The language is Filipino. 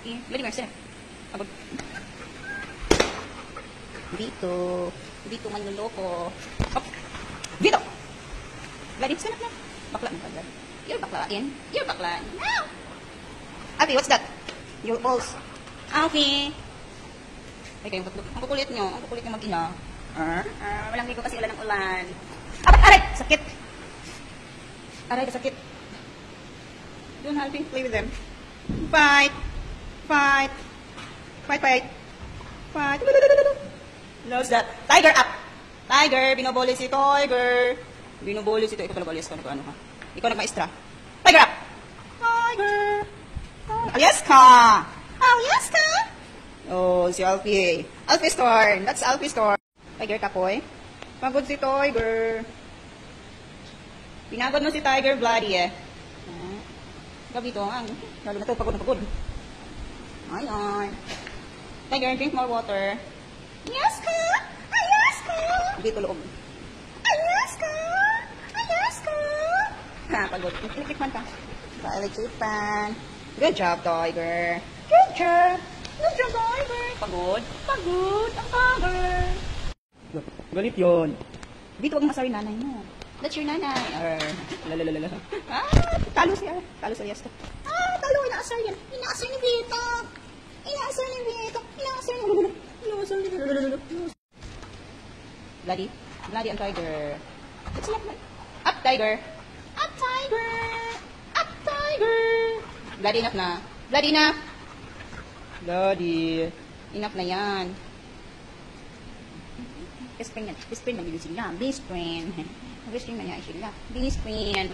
Okay. Bloody Mary, sir. Pagod. Dito. Dito manluloko. Hop. Dito! Bloody, stand up na. Bakla mo kagad. You're baklain. You're baklain. No! Ate, what's that? Your balls. Okay. Ay, kayong tatlog. Ang kukulit nyo. Ang kukulit nyo mag-ina. Walang ligo kasi ulan ng ulan. Apat, aray! Sakit! Aray, sakit. Don't help me. Play with them. Fight! Fight! Fight, fight! Fight! Loves that. Tiger up! Tiger! Binoboli si Tiger! Binoboli si Tiger. Ikaw pala ka. Ano ha? Ikaw nagmaestra. Tiger up! Tiger! Alias ka! Alias ka! Oh, si Alfie. Alfie Storm. That's Alfie Storm. Tiger ka, boy. Pagod si Tiger. Pinagod mo si Tiger, bloody eh. Gabi ito, lalo na ito, pagod na pagod. Ay, ay. Tiger, drink more water. Yes ka! Yes ka! Dito loob. Yes ka! Yes ka! Ha, pagod. Electric fan ka. Electric fan. Good job, Tiger. Good job. Good job, Tiger. Pagod. Pagod. Ang Tiger. Galit yun. Dito huwag masarin nanay mo. That's your nanay. Lalalala. Talo siya. Talo sa Yasta. Talo. Inaasar yan. Inaasar ni Vito. Inaasar ni Vito. Inaasar ni Vito. Inaasar ni Vito. Bloody. Bloody ang Tiger. It's like up, Tiger. Up, Tiger. Up, Tiger. Bloody enough na. Bloody enough. Bloody. Enough na yan. Best friend yan. Best friend na sila. Best friend. Best friend na yan sila. Best friend.